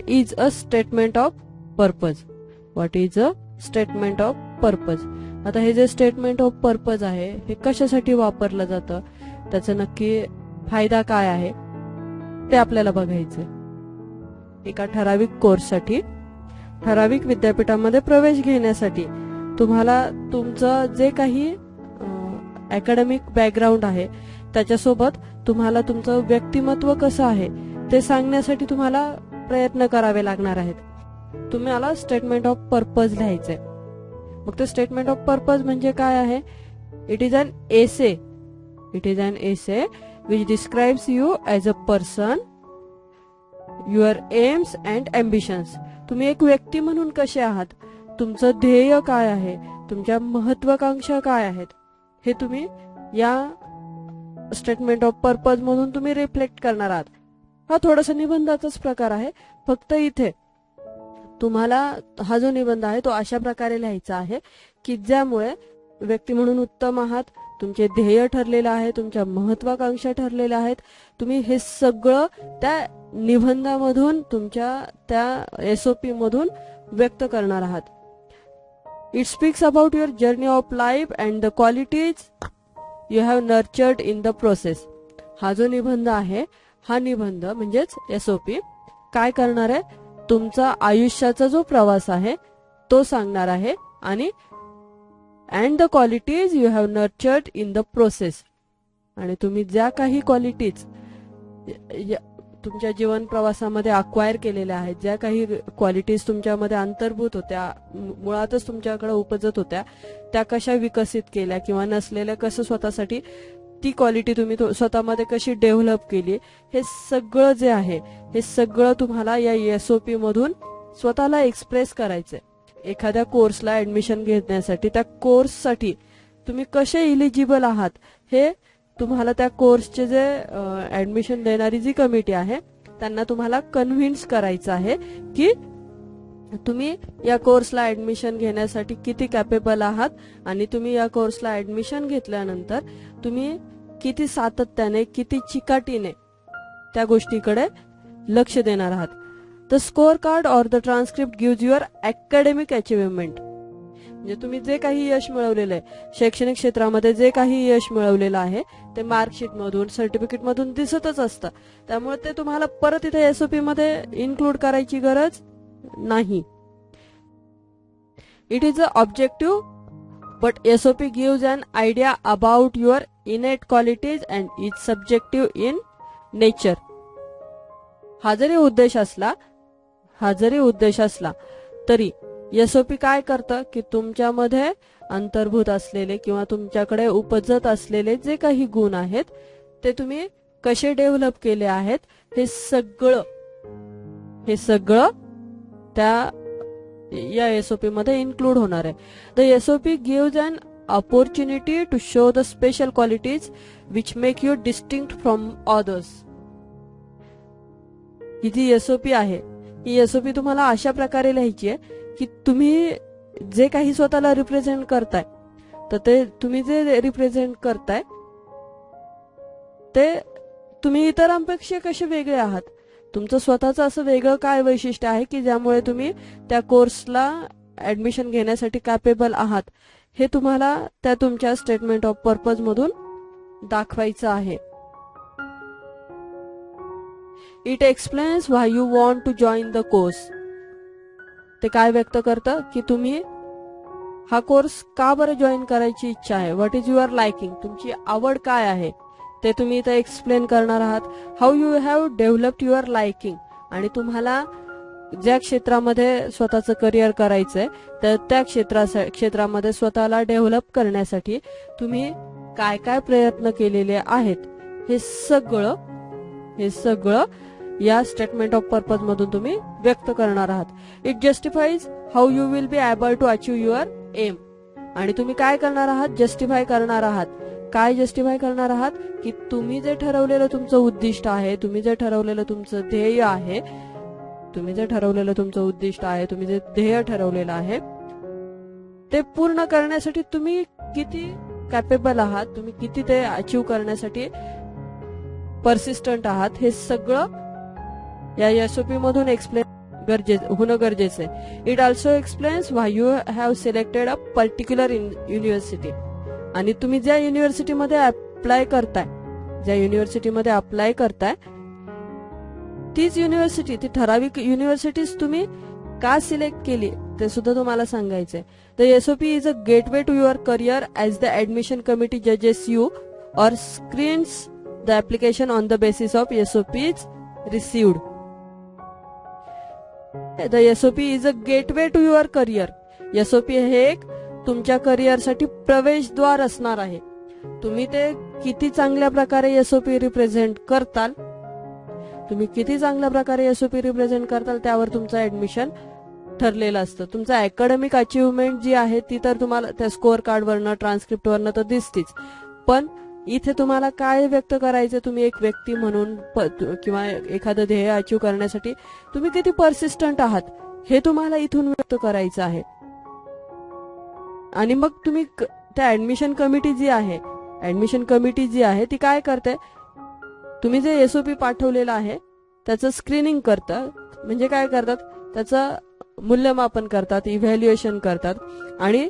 What is a statement of purpose. What is a statement of purpose. आता हे जे statement of purpose आहे हे कशासाठी वापरलं जातं, त्याचा नक्की फायदा काय आहे ते आपल्याला बघायचंय. एका ठराविक कोर्ससाठी, ठराविक विद्यापीठामध्ये प्रवेश घेण्यासाठी तुम्हाला तुमचं जे काही अकॅडमिक बॅकग्राऊंड आहे त्याच्यासोबत तुम्हाला तुमचं व्यक्तिमत्व कसं आहे ते सांगण्यासाठी तुम्हाला प्रयत्न करावे लागणार आहेत. तुम्हाला स्टेटमेंट ऑफ पर्पज लिहायचंय. मग ते स्टेटमेंट ऑफ पर्पज म्हणजे काय आहे? It is an essay. It is an essay which describes you as a person, your aims and ambitions. तुम्ही एक व्यक्ती म्हणून कसे आहात, तुमचं ध्येय काय आहे, तुमच्या महत्वाकांक्षा काय आहेत, हे तुम्ही या स्टेटमेंट ऑफ पर्पज मधून तुम्ही रिफ्लेक्ट करणार आहात. हा थोडासा निबंधाचाच प्रकार आहे. फक्त इथे तुम्हाला हा जो निबंध आहे तो अशा प्रकारे लिहायचा आहे की ज्यामुळे व्यक्ती म्हणून उत्तम आहात, तुमचे ध्येय ठरलेलं आहे, तुमच्या महत्वाकांक्षा ठरलेल्या आहेत, तुम्ही हे सगळं त्या निबंधामधून, तुमच्या त्या एसओपी मधून व्यक्त करणार आहात. It speaks about your journey of life and the qualities you have nurtured in the process. हा जो निबंध आहे, हा निबंध म्हणजेच एसओपी काय करणार आहे, तुमचा आयुष्याचा जो प्रवास आहे तो सांगणार आहे. आणि and the qualities you have nurtured in the process, आणि तुम्ही ज्या काही क्वालिटीज तुमच्या जीवन प्रवासामध्ये अक्वायर केलेल्या आहेत, ज्या काही क्वालिटीज तुमच्यामध्ये अंतर्भूत होत्या, मुळातच तुमच्याकडे उपजत होत्या, त्या कशा विकसित केल्या किंवा नसलेल्या कसं स्वतःसाठी ती क्वालिटी तुम्ही स्वतःमध्ये कशी डेव्हलप केली, हे सगळं जे आहे हे सगळं तुम्हाला या एसओपी मधून स्वतःला एक्सप्रेस करायचंय. एखाद्या कोर्सला ऍडमिशन घेण्यासाठी, त्या कोर्ससाठी तुम्ही कसे इलिजिबल आहात हे तुम्हाला त्या कोर्सचे जे ऍडमिशन देणारी जी कमिटी आहे त्यांना तुम्हाला कन्व्हिन्स करायचं आहे की तुम्ही या कोर्सला ऍडमिशन घेण्यासाठी किती कॅपेबल आहात आणि तुम्ही या कोर्सला ऍडमिशन घेतल्यानंतर तुम्ही किती सातत्याने, किती चिकाटीने त्या गोष्टीकडे लक्ष देणार आहात. The score card or the transcript gives your academic achievement. म्हणजे तुम्ही जे काही यश मिळवलेलं आहे, शैक्षणिक क्षेत्रामध्ये जे काही यश मिळवलेलं आहे ते मार्कशीट मधून, सर्टिफिकेट मधून दिसतच असतं. त्यामुळे ते तुम्हाला परत इथे एसओपी मध्ये इन्क्लूड करायची गरज नाही. It is a objective but SOP gives an idea about your innate qualities and is subjective in nature. हा जरी उद्देश असला तरी एसओपी काय करतं की तुमच्यामध्ये अंतर्भूत असलेले किंवा तुमच्याकडे उपजत असलेले जे काही गुण आहेत ते तुम्ही कसे डेव्हलप केले आहेत हे सगळं त्या या एसओपी मध्ये इन्क्लूड होणार आहे. The SOP gives an opportunity to show the special qualities which make you distinct from others. ही जी एसओपी आहे, ही एसओपी तुम्हाला अशा प्रकारे लिहायची आहे की तुम्ही जे काही स्वतःला रिप्रेझेंट करताय, तर ते तुम्ही जे रिप्रेझेंट करताय ते तुम्ही इतरांपेक्षा कसे वेगळे आहात, तुमचं स्वतःचं असं वेगळं काय वैशिष्ट्य आहे की ज्यामुळे तुम्ही त्या कोर्सला ऍडमिशन घेण्यासाठी कॅपेबल आहात, हे तुम्हाला त्या तुमच्या स्टेटमेंट ऑफ पर्पज मधून दाखवायचं आहे. It explains why you want to join the course. ते काय व्यक्त करतं की तुम्ही हा कोर्स का बरं जॉईन करायची इच्छा आहे. व्हॉट इज युअर लाइकिंग, तुमची आवड काय आहे ते तुम्ही इथे एक्सप्लेन करणार आहात. How you have developed your liking, आणि तुम्हाला ज्या क्षेत्रामध्ये स्वतःचं करिअर करायचंय तर त्या क्षेत्रामध्ये स्वतःला डेव्हलप करण्यासाठी तुम्ही काय काय प्रयत्न केलेले आहेत हे सगळं या स्टेटमेंट ऑफ पर्पज मधून तुम्ही व्यक्त करणार आहात. It justifies how you will be able to achieve your aim. आणि तुम्ही काय करणार आहात, जस्टिफाय करणार आहात. काय जस्टिफाय करणार आहात की तुम्ही जे ठरवलेलं तुमचं उद्दिष्ट आहे, तुम्ही जे ठरवलेलं तुमचं ध्येय आहे, तुम्ही जे ठरवलेलं तुमचं उद्दिष्ट आहे, तुम्ही जे ध्येय ठरवलेलं आहे ते पूर्ण करण्यासाठी तुम्ही किती कॅपेबल आहात, तुम्ही किती ते अचीव करण्यासाठी पर्सिस्टंट आहात, हे सगळं या एसओपी मधून एक्सप्लेन. होणं गरजेचं आहे. It also explains why you have selected a particular university. आणि तुम्ही ज्या युनिव्हर्सिटीमध्ये अप्लाय करताय तीच युनिव्हर्सिटी, ती ठराविक युनिव्हर्सिटीज तुम्ही का सिलेक्ट केली ते सुद्धा तुम्हाला सांगायचंय. The SOP is a gateway to your career as the admission committee जजेस you or screens the application on the basis of SOPs received. The SOP is a gateway to your career. SOP हे एक तुमच्या करिअरसाठी प्रवेशद्वार असणार आहे. तुम्ही ते किती चांगल्या प्रकारे SOP रिप्रेझेंट करताल, त्यावर तुमचं ऍडमिशन ठरलेलं असतं. तुमचं अकॅडमिक अचिव्हमेंट जी आहे ती तर तुम्हाला त्या स्कोअर कार्डवरनं ट्रान्सक्रिप्टवरनं तर दिसतीच, पण इथे तुम्हाला काय व्यक्त करायचं, तुम्ही एक व्यक्ती म्हणून किंवा एखादं ध्येय अचीव्ह करण्यासाठी तुम्ही किती परसिस्टंट आहात हे तुम्हाला इथून व्यक्त करायचं आहे. आणि मग तुम्ही त्या ऍडमिशन कमिटी जी आहे ती काय करते, तुम्ही जे एसओपी पाठवलेलं आहे त्याचं स्क्रीनिंग करतात. म्हणजे काय करतात, त्याचं मूल्यमापन करतात, इव्हॅल्युएशन करतात आणि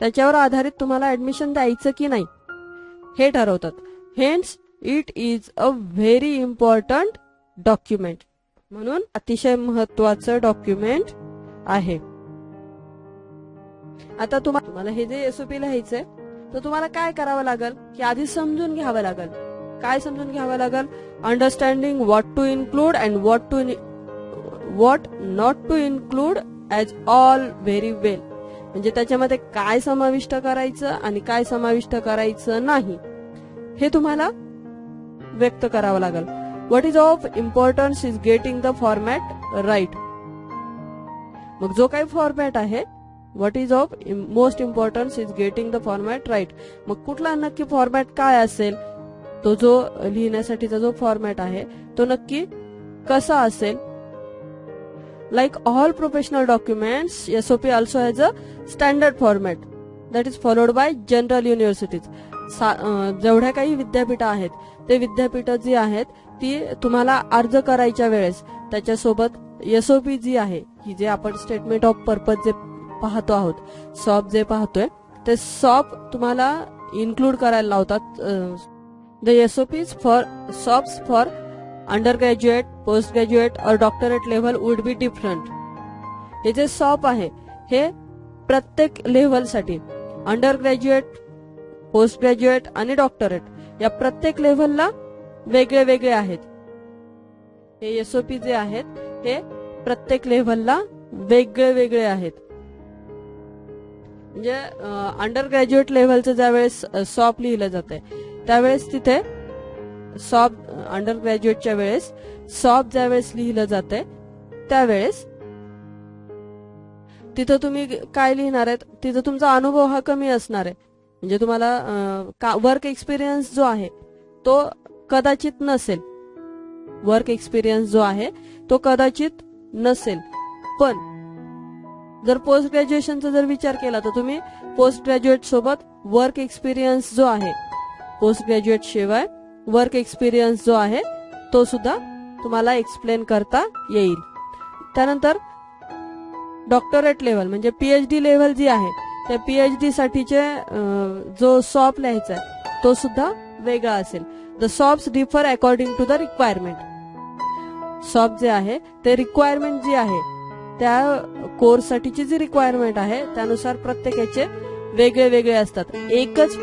त्याच्यावर आधारित तुम्हाला ऍडमिशन द्यायचं की नाही हे ठरवतात. Hence it is a very important document. म्हणून अतिशय महत्वाचं डॉक्युमेंट आहे. आता तुम्हाला हे जे एसओपी लिहायचंय तर तुम्हाला काय करावं लागेल की आधी समजून घ्यावं लागेल. काय समजून घ्यावं लागेल? Understanding what to include and what not to include as all very well. म्हणजे त्याच्यामध्ये काय समाविष्ट करायचं आणि काय समाविष्ट करायचं नाही हे तुम्हाला व्यक्त करावं लागेल. What is of importance is getting the format right. मग जो काही फॉर्मॅट आहे, what is of most importance is getting the format right. मग कुठला नक्की फॉर्मॅट काय असेल, तो जो लिहिण्यासाठीचा जो फॉर्मॅट आहे तो नक्की कसा असेल. Like all professional documents, SOP also has a standard format that is followed by general universities. जेवढ्या काही विद्यापीठ आहेत ते विद्यापीठ जी आहेत ती तुम्हाला अर्ज करायच्या वेळेस त्याच्यासोबत SOP जी आहे, ही जे आपण स्टेटमेंट ऑफ पर्पज जे पाहतो आहोत, सॉप जे पाहतोय ते सॉप तुम्हाला इन्क्लूड करायला लावतात. द SOPs for undergraduate, post graduate और doctorate level would be different. हे जे सॉप आहे हे प्रत्येक लेव्हलसाठी, अंडर ग्रॅज्युएट, पोस्ट ग्रॅज्युएट आणि डॉक्टरेट या प्रत्येक लेव्हलला वेगळे वेगळे आहेत. हे एसओपी जे आहेत हे प्रत्येक लेव्हलला वेगळे वेगळे आहेत. म्हणजे अंडर ग्रॅज्युएट लेव्हलचं ज्यावेळेस सॉप लिहिलं जातंय त्यावेळेस तिथे सॉप, अंडर ग्रॅज्युएटच्या वेळेस सॉप ज्यावेळेस लिहिलं जातंय त्यावेळेस तिथं तुम्ही काय लिहिणार आहेत, तिथं तुमचा अनुभव हा कमी असणार आहे. म्हणजे तुम्हाला वर्क एक्सपिरियन्स जो आहे तो कदाचित नसेल. पण जर पोस्ट ग्रॅज्युएशनचा जर विचार केला तर तुम्ही पोस्ट ग्रॅज्युएट सोबत वर्क एक्सपिरियन्स जो आहे, पोस्ट ग्रॅज्युएट शिवाय वर्क एक्सपिरियन्स जो आहे तो सुद्धा तुम्हाला एक्सप्लेन करता येईल. त्यानंतर डॉक्टरेट लेव्हल म्हणजे PhD लेव्हल जी आहे त्या PhD साठीचे जो सॉप लिहायचा आहे तो सुद्धा वेगळा असेल. The SOPs differ according to the requirement. SOP जे आहे ते रिक्वायरमेंट जी आहे त्या कोर्स साठीची जी रिक्वायरमेंट आहे त्यानुसार प्रत्येकाचे वेगळे वेगळे असतात. एकच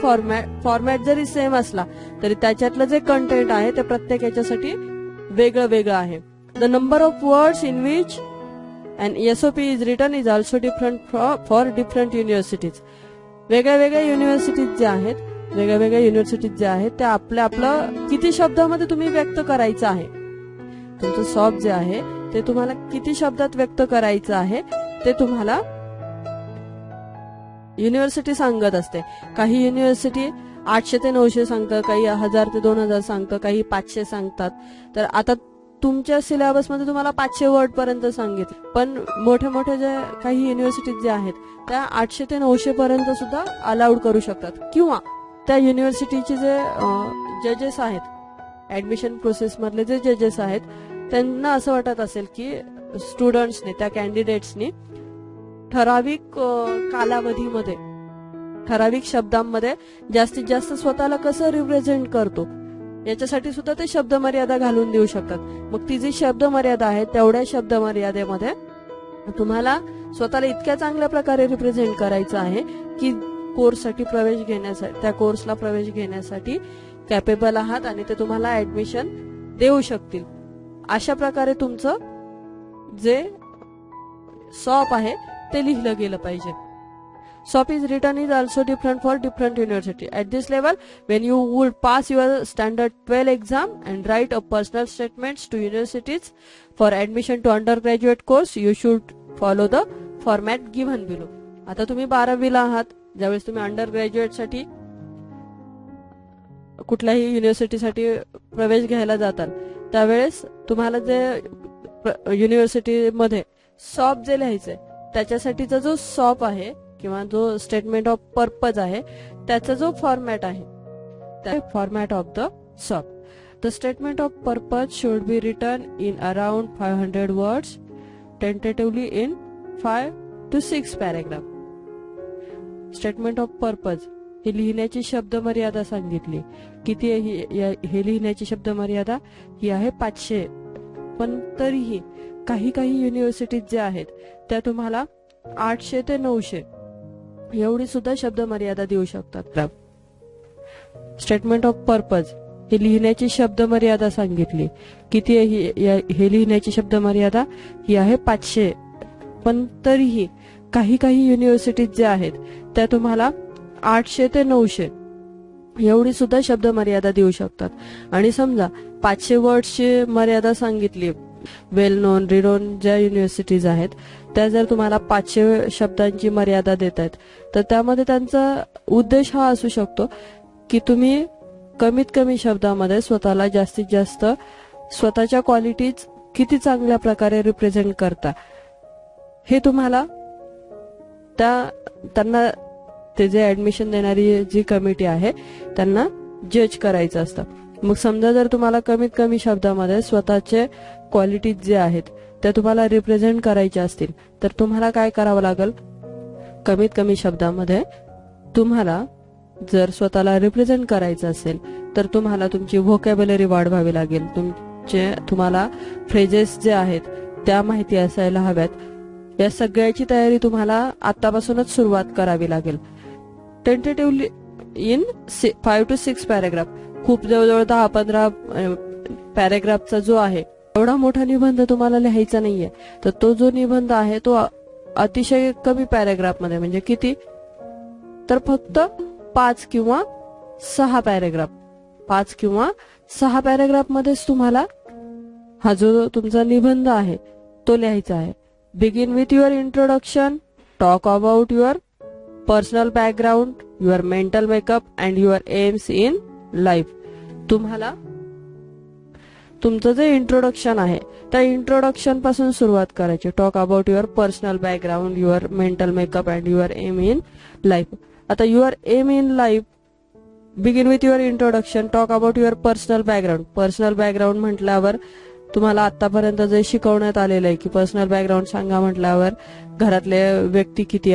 फॉर्मॅट जरी सेम असला तरी त्याच्यातलं जे कंटेंट आहे ते प्रत्येकाच्यासाठी वेगळं वेगळं आहे. The number of words in which and SOP is written is also different for different universities. वेगळ्या वेगळ्या युनिव्हर्सिटीज ज्या आहेत त्या आपलं किती शब्दामध्ये तुम्ही व्यक्त करायचं आहे, तुमचं सॉप जे आहे ते तुम्हाला किती शब्दात व्यक्त करायचं आहे ते तुम्हाला युनिव्हर्सिटी सांगत असते. काही युनिव्हर्सिटी 800 ते 900 सांगतात, काही 1000 ते 2000 सांगतात, काही 500 सांगतात. तर आता तुमच्या सिलेबसमध्ये तुम्हाला 500 वर्ड पर्यंत सांगितले, पण मोठ्या मोठ्या ज्या काही युनिव्हर्सिटीज ज्या आहेत त्या 800 ते 900 पर्यंत सुद्धा अलाउड करू शकतात. किंवा त्या युनिव्हर्सिटीचे जे जजेस आहेत, ऍडमिशन प्रोसेस मधले जे जजेस आहेत त्यांना असं वाटत असेल की स्टुडंट्सने, त्या कॅन्डिडेट्सनी ठराविक कालावधीमध्ये, ठराविक शब्दांमध्ये जास्तीत जास्त स्वतःला कसं रिप्रेझेंट करतो याच्यासाठी सुद्धा ते शब्द मर्यादा घालून देऊ शकतात. मग ती जी शब्द मर्यादा आहे तेवढ्या शब्द मर्यादेमध्ये तुम्हाला स्वतःला इतक्या चांगल्या प्रकारे रिप्रेझेंट करायचं आहे की कोर्ससाठी प्रवेश घेण्यासाठी, त्या कोर्सला प्रवेश घेण्यासाठी कॅपेबल आहात आणि ते तुम्हाला ऍडमिशन देऊ शकतील. अशा प्रकारे तुमचं जे सॉप आहे ते लिहिलं गेलं पाहिजे. SOP is written is also different for different university. At this level, when you would pass your standard 12 exam and write a personal statements to universities for admission to undergraduate course, you should follow the format given below. आता तुम्ही 12वीला आहात, ज्यावेळेस तुम्ही undergraduate साठी कुठल्याही युनिव्हर्सिटीसाठी प्रवेश घ्यायला जाताल त्यावेळेस तुम्हाला जे युनिव्हर्सिटीमध्ये सॉप जे लिहायचंय त्याच्यासाठीचा जो सॉप आहे किंवा जो स्टेटमेंट ऑफ पर्पज आहे त्याचा जो फॉर्मॅट आहे त्या format of the shop. The statement of purpose should be written in around 500 words, tentatively in 5 to 6 paragraph. Statement of purpose हे लिहिण्याची शब्द मर्यादा सांगितली. किती आहे हे लिहिण्याची शब्द मर्यादा? ही आहे 500. पण तरीही काही युनिव्हर्सिटीज ज्या आहेत त्या तुम्हाला 800 ते 900 एवढी सुद्धा शब्द मर्यादा देऊ शकतात. स्टेटमेंट ऑफ पर्पज हे लिहिण्याची शब्द मर्यादा सांगितली. किती आहे हे लिहिण्याची शब्द मर्यादा? ही आहे 500. पण तरीही काही युनिव्हर्सिटीज ज्या आहेत त्या तुम्हाला 800 ते 900 एवढी सुद्धा शब्द मर्यादा देऊ शकतात. आणि समजा 500 वर्ड्सची मर्यादा सांगितली, वेल नोन रिनोन ज्या युनिव्हर्सिटीज आहेत त्या जर तुम्हाला 500 शब्दांची मर्यादा देत आहेत तर त्यामध्ये त्यांचा उद्देश हा असू शकतो की तुम्ही कमीत कमी शब्दामध्ये स्वतःला जास्तीत जास्त स्वतःच्या क्वालिटीज किती चांगल्या प्रकारे रिप्रेझेंट करता हे तुम्हाला त्यांना, ते जे ऍडमिशन देणारी जी कमिटी आहे त्यांना जज करायचं असतं. मग समजा जर तुम्हाला कमीत कमी शब्दामध्ये स्वतःचे क्वालिटीज जे आहेत त्या तुम्हाला रिप्रेझेंट करायच्या असतील तर तुम्हाला काय करावं लागेल? कमीत कमी शब्दामध्ये तुम्हाला जर स्वतःला रिप्रेझेंट करायचं असेल तर तुम्हाला तुमची व्होकॅब्युलरी वाढवावी लागेल. तुम्हाला फ्रेजेस जे आहेत त्या माहिती असायला हव्यात. या सगळ्याची तयारी तुम्हाला आतापासूनच सुरुवात करावी लागेल. टेंटेटिव्हली इन 5 to 6 पॅरेग्राफ, खूप जवळजवळ 10-15 पॅरेग्राफचा जो आहे एवढा मोठा निबंध तुम्हाला लिहायचा नाहीये. तर तो जो निबंध आहे तो अतिशय कमी पॅरेग्राफ मध्ये, म्हणजे किती तर फक्त 5 किंवा 6 पॅरेग्राफ, 5 किंवा 6 पॅरेग्राफ मध्येच तुम्हाला हा जो तुमचा निबंध आहे तो लिहायचा आहे. Begin with your introduction, talk about your personal background, your mental makeup and your AIIMS in life. तुम्हाला तुमचं जे इंट्रोडक्शन आहे त्या इंट्रोडक्शन पासून सुरुवात करायची. Talk about your personal background, your mental makeup and your aim in life. आता your aim in life, begin with your introduction, talk about your personal background. Personal background म्हटल्यावर तुम्हाला आतापर्यंत जे शिकवण्यात आलेलं आहे की पर्सनल बॅकग्राऊंड सांगा म्हटल्यावर घरातले व्यक्ती किती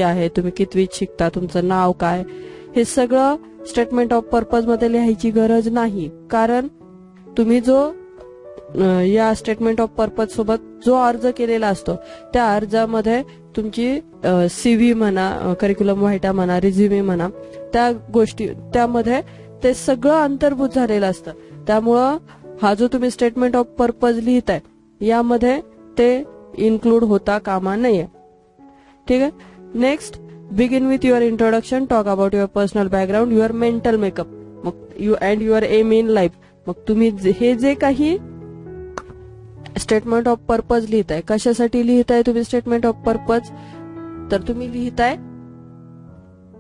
आहे, तुम्ही कितवीत शिकता, तुमचं नाव काय, हे सगळं स्टेटमेंट ऑफ पर्पज मध्ये लिहायची गरज नाही. कारण तुम्ही जो या स्टेटमेंट ऑफ पर्पज सोबत जो अर्ज केलेला असतो त्या अर्जामध्ये तुमची CV म्हणा, करिक्युलम व्हायटा म्हणा, रिझ्युमे म्हणा, त्या गोष्टी त्यामध्ये ते सगळं अंतर्भूत झालेलं असतं. त्यामुळं हा जो तुम्ही स्टेटमेंट ऑफ पर्पज लिहिताय यामध्ये ते इन्क्लूड होता कामा नये. ठीक आहे. Next, begin with your introduction, talk about your personal background, your mental makeup, मग and your aim in life. मग तुम्ही हे जे काही स्टेटमेंट ऑफ पर्पज लिहिताय, कशासाठी लिहिताय तुम्ही स्टेटमेंट ऑफ पर्पज? तर तुम्ही लिहिताय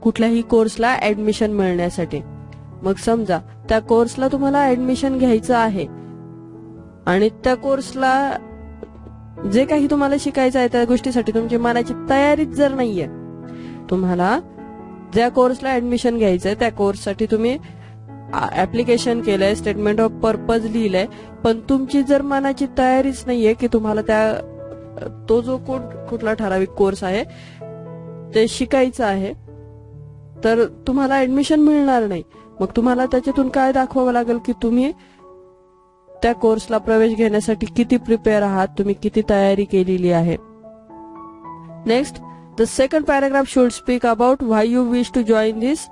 कुठल्याही कोर्सला ऍडमिशन मिळण्यासाठी. मग समजा त्या कोर्सला तुम्हाला ऍडमिशन घ्यायचं आहे आणि त्या कोर्सला जे काही तुम्हाला शिकायचं आहे त्या गोष्टीसाठी तुमची मनाची तयारीच जर नाहीये, तुम्हाला ज्या कोर्सला ऍडमिशन घ्यायचंय त्या कोर्ससाठी तुम्ही ऍप्लिकेशन केलंय, स्टेटमेंट ऑफ पर्पज लिहिलंय, पण तुमची जर मनाची तयारीच नाहीये की तुम्हाला तो जो कुठला ठराविक कोर्स आहे ते शिकायचं आहे, तर तुम्हाला ऍडमिशन मिळणार नाही. मग तुम्हाला त्याच्यातून काय दाखवावं लागेल की तुम्ही त्या कोर्सला प्रवेश घेण्यासाठी किती प्रिपेअर आहात, तुम्ही किती तयारी केलेली आहे. Next, the second paragraph should speak about why you wish to join this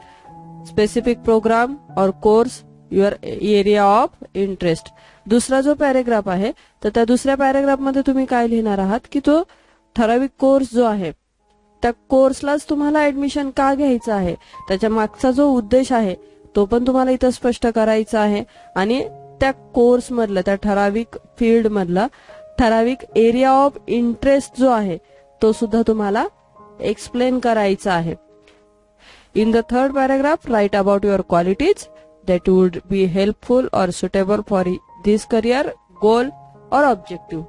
specific program or course your area of interest. दुसरा जो पॅराग्राफ आहे तर त्या दुसऱ्या पॅराग्राफ मध्ये तुम्ही काय लिहिणार आहात की तो ठराविक कोर्स जो आहे त्या कोर्सलाच तुम्हाला ऍडमिशन का घ्यायचं आहे, त्याच्या मागचा जो उद्देश आहे तो पण तुम्हाला इथं स्पष्ट करायचा आहे. आणि त्या कोर्स मधला, त्या ठराविक फील्ड मधला ठराविक एरिया ऑफ इंटरेस्ट जो आहे तो सुद्धा तुम्हाला एक्सप्लेन करायचा आहे. In the third paragraph write about your qualities that would be helpful or suitable for this career goal or objective.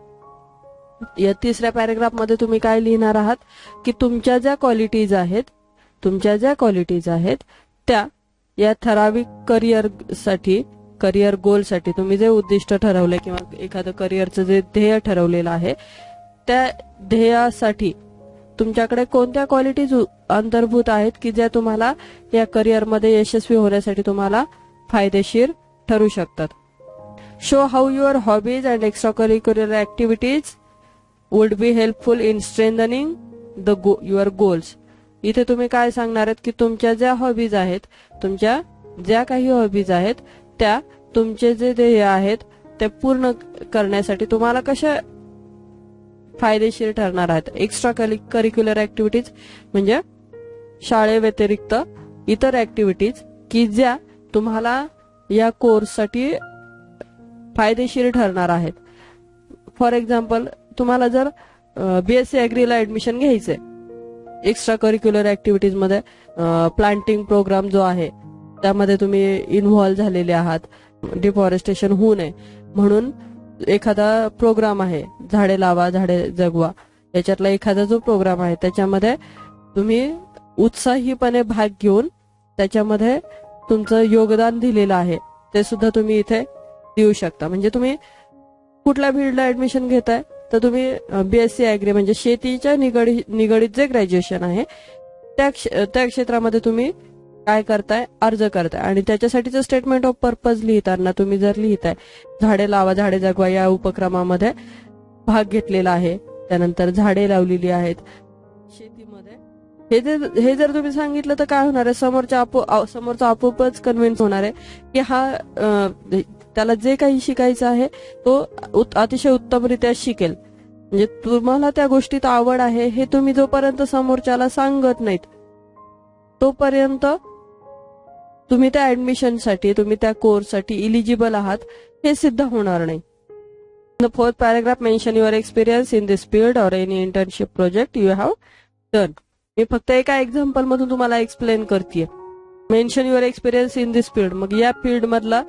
या तिसऱ्या पॅराग्राफ मध्ये तुम्ही काय लिहिणार आहात की तुमच्या ज्या क्वालिटीज आहेत त्या या ठराविक करिअर गोल साठी तुम्ही जे उद्दिष्ट ठरवले किंवा एखादं करिअरचं जे ध्येय ठरवलेलं आहे त्या ध्येयासाठी तुमच्याकडे कोणत्या क्वालिटीज अंतर्भूत आहेत की ज्या तुम्हाला या करिअरमध्ये यशस्वी होण्यासाठी तुम्हाला फायदेशीर ठरू शकतात. Show how your hobbies and extra curricular activities would be helpful in strengthening your goals. इथे तुम्ही काय सांगणार आहेत की तुमच्या ज्या हॉबीज आहेत, तुमच्या ज्या काही हॉबीज आहेत त्या तुमचे जे ध्येय आहेत ते पूर्ण करण्यासाठी तुम्हाला कशा फायदेशीर ठरणार आहेत. एक्स्ट्रा करिक्युलर ऍक्टिव्हिटीज म्हणजे शाळेव्यतिरिक्त इतर ऍक्टिव्हिटीज की ज्या तुम्हाला या कोर्ससाठी फायदेशीर ठरणार आहेत. फॉर एक्झाम्पल, तुम्हाला जर बीएससी ऍग्रीला ऍडमिशन घ्यायचंय, एक्स्ट्रा करिक्युलर ऍक्टिव्हिटीज मध्ये प्लांटिंग प्रोग्राम जो आहे त्यामध्ये तुम्ही इन्व्हॉल्व्ह झालेले आहात, डिफॉरेस्टेशन होऊ नये म्हणून एखादा प्रोग्राम आहे, झाडे लावा झाडे जगवा, याच्यातला एखादा जो प्रोग्राम आहे त्याच्यामध्ये तुम्ही उत्साहीपणे भाग घेऊन त्याच्यामध्ये तुमचं योगदान दिलेलं आहे ते सुद्धा तुम्ही इथे देऊ शकता. म्हणजे तुम्ही कुठल्या फील्डला ऍडमिशन घेताय तर तुम्ही बीएससी ऍग्री म्हणजे शेतीच्या निगडीत जे ग्रॅज्युएशन आहे त्या क्षेत्रामध्ये तुम्ही काय करताय, अर्ज करताय. आणि त्याच्यासाठीचं स्टेटमेंट ऑफ पर्पज लिहिताना तुम्ही जर लिहिताय झाडे लावा झाडे जगवा या उपक्रमामध्ये भाग घेतलेला आहे, त्यानंतर झाडे लावलेली आहेत शेतीमध्ये, हे जर तुम्ही सांगितलं तर काय होणार आहे, समोरचा आपोआपच कन्व्हिन्स होणार आहे की हा त्याला जे काही शिकायचं आहे तो अतिशय उत्तमरित्या शिकेल. म्हणजे तुम्हाला त्या गोष्टीत आवड आहे हे तुम्ही जोपर्यंत समोरच्याला सांगत नाहीत तोपर्यंत तुम्ही त्या ऍडमिशनसाठी, तुम्ही त्या कोर्ससाठी इलिजिबल आहात हे सिद्ध होणार नाही. The fourth paragraph mention your experience in this field or any internship project you have done. मी फक्त एका एक्झाम्पल मधून तुम्हाला एक्सप्लेन करतेय. Mention your experience in this field, मग या फील्ड मधला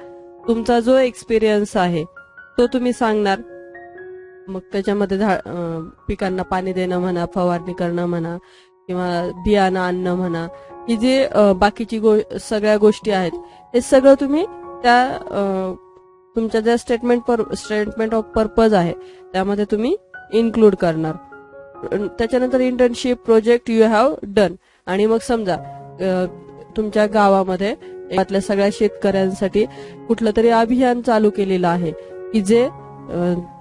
तुमचा जो एक्सपिरियन्स आहे तो तुम्ही सांगणार. मग त्याच्यामध्ये पिकांना पाणी देणं म्हणा, फवारणी करणं म्हणा किंवा बियाणं आणणं म्हणा, ही जे बाकीची सगळ्या गोष्टी आहेत हे सगळं तुम्ही त्या तुमच्या ज्या स्टेटमेंट ऑफ पर्पज आहे त्यामध्ये तुम्ही इन्क्लूड करणार. त्याच्यानंतर internship project you have done. आणि मग समजा तुमच्या गावामध्ये यातल्या सगळ्या शेतकऱ्यांसाठी कुठलं तरी अभियान चालू केलेलं आहे की जे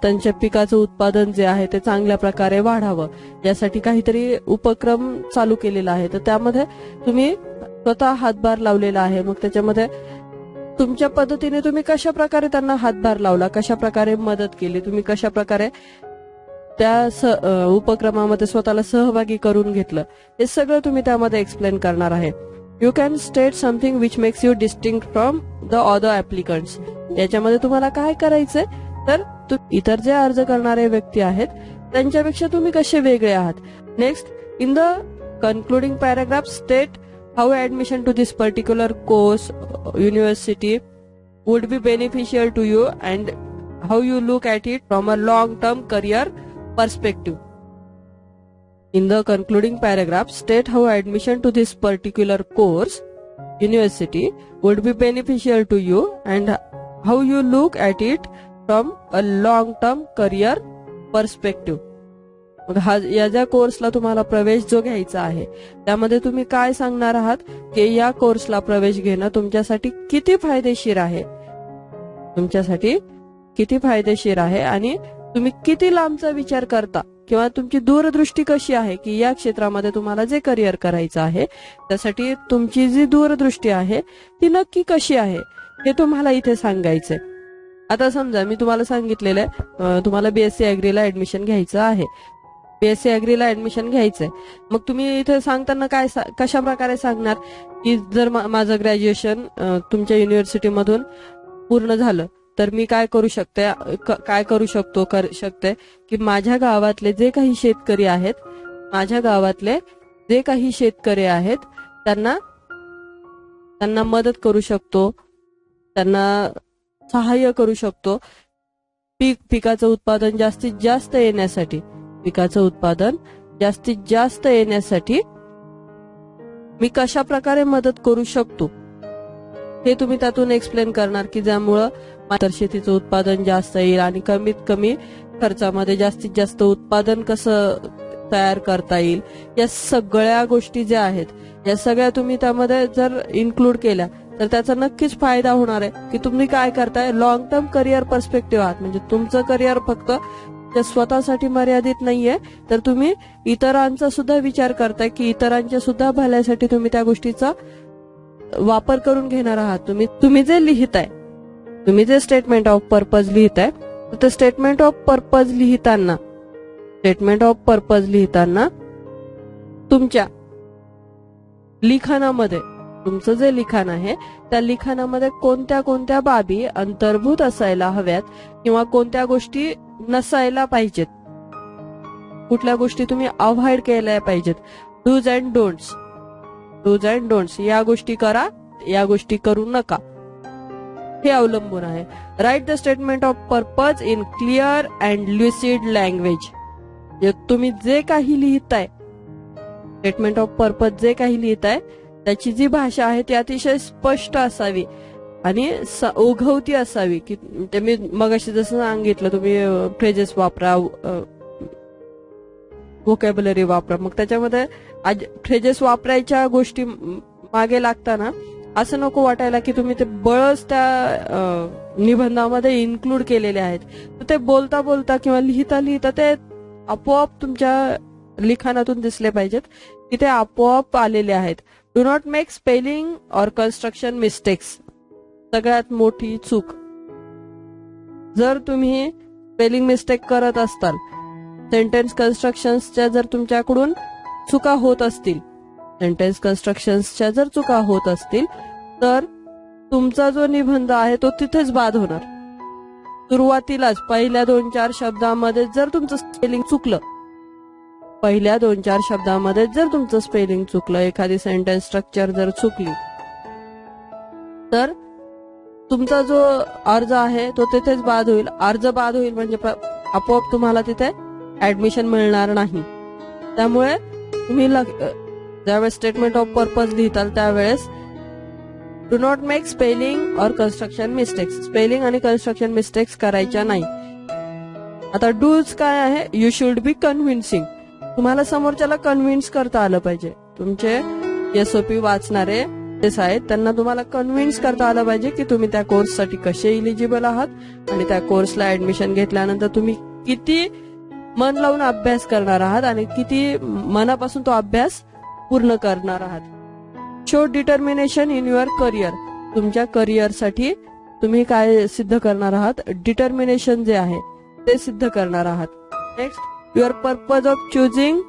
त्यांच्या पिकाचं उत्पादन जे आहे ते चांगल्या प्रकारे वाढावं, यासाठी काहीतरी उपक्रम चालू केलेला आहे. तर त्यामध्ये तुम्ही स्वतः हातभार लावलेला आहे. मग त्याच्यामध्ये तुमच्या पद्धतीने तुम्ही कशा प्रकारे त्यांना हातभार लावला, कशा प्रकारे मदत केली, तुम्ही कशा प्रकारे त्या उपक्रमामध्ये स्वतःला सहभागी करून घेतलं, हे सगळं तुम्ही त्यामध्ये एक्सप्लेन करणार आहे. You can state something which makes you distinct from the other applicants. याच्यामध्ये तुम्हाला काय करायचंय तर इतर जे अर्ज करणारे व्यक्ती आहेत त्यांच्यापेक्षा तुम्ही कसे वेगळे आहात. Next, in the concluding paragraph state how admission to this particular course university would be beneficial to you and how you look at it from a long term career perspective. In the concluding paragraph, state how admission to this particular course university would be beneficial to you and how you look at it from a long term career perspective. मग या ज्या कोर्सला तुम्हाला प्रवेश जो घ्यायचा आहे त्यामध्ये तुम्ही काय सांगणार आहात की या कोर्सला प्रवेश घेणं तुमच्यासाठी किती फायदेशीर आहे, तुमच्यासाठी किती फायदेशीर आहे आणि तुम्ही किती लांबचा विचार करता किंवा तुमची दूरदृष्टी कशी आहे की या क्षेत्रामध्ये तुम्हाला जे करिअर करायचं आहे त्यासाठी तुमची जी दूरदृष्टी आहे ती नक्की कशी आहे हे तुम्हाला इथे सांगायचंय. आता समजा मी तुम्हाला सांगितलेलं आहे तुम्हाला बीएससी ऍग्रीला ऍडमिशन घ्यायचं आहे, बीएससी ऍग्रीला ऍडमिशन घ्यायचंय, मग तुम्ही इथे सांगताना काय कशा प्रकारे सांगणार की जर माझं ग्रॅज्युएशन तुमच्या युनिव्हर्सिटीमधून पूर्ण झालं तर मी काय करू शकते की माझ्या गावातले जे काही शेतकरी आहेत, माझ्या गावातले जे काही शेतकरी आहेत त्यांना मदत करू शकतो, त्यांना सहाय्य करू शकतो पिकाचं उत्पादन जास्तीत जास्त येण्यासाठी, पिकाचं उत्पादन जास्तीत जास्त येण्यासाठी मी कशा प्रकारे मदत करू शकतो हे तुम्ही त्यातून एक्सप्लेन करणार की ज्यामुळं तर शेतीचं उत्पादन जास्त येईल आणि कमीत कमी खर्चामध्ये जास्तीत जास्त उत्पादन कसं तयार करता येईल. या सगळ्या गोष्टी ज्या आहेत या सगळ्या तुम्ही त्यामध्ये जर इन्क्लूड केल्या तर त्याचा नक्कीच फायदा होणार आहे की तुम्ही काय करताय, लॉंग टर्म करिअर पर्स्पेक्टिव्ह आहात. म्हणजे तुमचं करिअर फक्त स्वतःसाठी मर्यादित नाहीये तर तुम्ही इतरांचा सुद्धा विचार करताय की इतरांच्या सुद्धा भल्यासाठी तुम्ही त्या गोष्टीचा वापर करून घेणार आहात. तुम्ही जे लिहिताय, तुम्ही जे स्टेटमेंट ऑफ पर्पज लिहिताय तर स्टेटमेंट ऑफ पर्पज लिहिताना तुमच्या लिखाणामध्ये, तुमचं जे लिखाण आहे त्या लिखाणामध्ये कोणत्या कोणत्या बाबी अंतर्भूत असायला हव्यात किंवा कोणत्या गोष्टी नसायला पाहिजेत, कुठल्या गोष्टी तुम्ही अवॉइड केल्या पाहिजेत. डूज अँड डोंट्स या गोष्टी करा, या गोष्टी करू नका हे अवलंबून आहे. Write the statement of purpose in clear and lucid language. तुम्ही जे काही लिहिताय, स्टेटमेंट ऑफ पर्पज जे काही लिहिताय त्याची जी भाषा आहे ती अतिशय स्पष्ट असावी आणि ओघवती असावी की मी मगाशी जसं सांगितलं तुम्ही फ्रेजेस वापरा, व्होकॅब्युलरी वापरा. मग त्याच्यामध्ये फ्रेजेस वापरायच्या गोष्टी मागे लागताना असं नको वाटायला की तुम्ही ते बळच त्या निबंधामध्ये इन्क्लूड केलेले आहेत. तर ते बोलता बोलता किंवा लिहिता लिहिता ते आपोआप तुमच्या लिखाणातून दिसले पाहिजेत की ते आपोआप आलेले आहेत. Do not make spelling or construction mistakes. सगळ्यात मोठी चूक, जर तुम्ही स्पेलिंग मिस्टेक करत असताल, सेंटेन्स कन्स्ट्रक्शन्सच्या जर तुमच्याकडून चुका होत असतील, तर तुमचा जो निबंध आहे तो तिथेच बाद होणार. सुरुवातीलाच पहिल्या 2-4 शब्दामध्ये जर तुमचं स्पेलिंग चुकलं, एखादी सेंटेन्स स्ट्रक्चर जर चुकली तर तुमचा जो अर्ज आहे तो तिथेच बाद होईल. अर्ज बाद होईल म्हणजे आपोआप तुम्हाला तिथे ऍडमिशन मिळणार नाही. त्यामुळे तुम्ही ज्यावेळेस स्टेटमेंट ऑफ पर्पज लिहिताल त्यावेळेस do not make spelling or construction mistakes. Spelling आणि कन्स्ट्रक्शन मिस्टेक्स करायच्या नाही. आता डूज काय आहे, यू शुड बी कन्व्हिन्सिंग. तुम्हाला समोरच्याला कन्व्हिन्स करता आलं पाहिजे. तुमचे एसओपी वाचणारे आहेत त्यांना तुम्हाला कन्व्हिन्स करता आलं पाहिजे की तुम्ही त्या कोर्ससाठी कसे इलिजिबल आहात आणि त्या कोर्सला ऍडमिशन घेतल्यानंतर तुम्ही किती मन लावून अभ्यास करणार आहात आणि किती मनापासून तो अभ्यास पूर्ण करणार आहात. Show determination in your career. तुमच्या करिअरसाठी तुम्ही काय सिद्ध करणार आहात, डिटर्मिनेशन जे आहे ते सिद्ध करणार आहात. Next, your purpose of choosing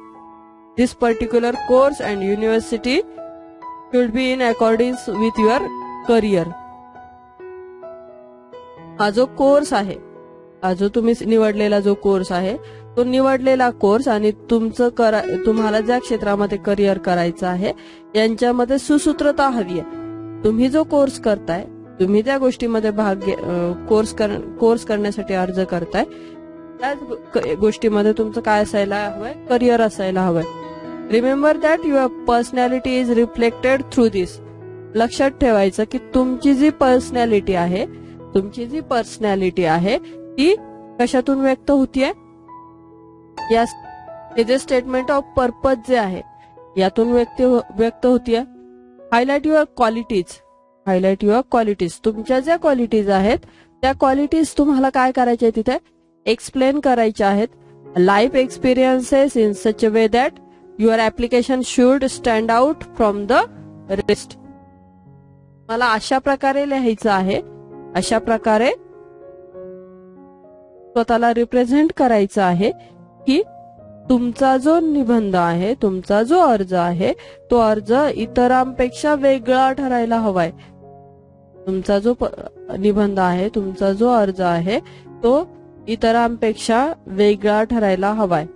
this particular course and university should be in according with your career. हा जो कोर्स आहे, हा जो तुम्ही निवडलेला जो कोर्स आहे तो निवडलेला कोर्स आणि तुम्हाला ज्या क्षेत्रामध्ये करिअर करायचं आहे यांच्यामध्ये सुसूत्रता हवी आहे. तुम्ही जो कोर्स करताय, तुम्ही त्या गोष्टीमध्ये कोर्स करण्यासाठी अर्ज करताय त्याच गोष्टीमध्ये तुमचं काय असायला हवंय, करिअर असायला हवंय. Remember that your personality is reflected through this. लक्षात ठेवायचं की तुमची जी पर्सनॅलिटी आहे ती कशातून व्यक्त होतीये, या हे जे स्टेटमेंट ऑफ पर्पज जे आहे यातून व्यक्त होतीये. Highlight your qualities. तुमच्या ज्या क्वालिटीज आहेत त्या क्वालिटीज तुम्हाला काय करायच्या आहेत तिथे एक्सप्लेन करायच्या आहेत. Life experiences in such a way that your application should stand out from the rest. मला अशा प्रकारे लिहायचं आहे, अशा प्रकारे स्वतःला रिप्रेझेंट करायचं आहे की तुमचा जो निबंध आहे, तुमचा जो अर्ज आहे तो अर्ज इतरांपेक्षा वेगळा ठरायला हवाय. तुमचा जो निबंध आहे, तुमचा जो अर्ज आहे तो इतरांपेक्षा वेगळा ठरायला हवाय.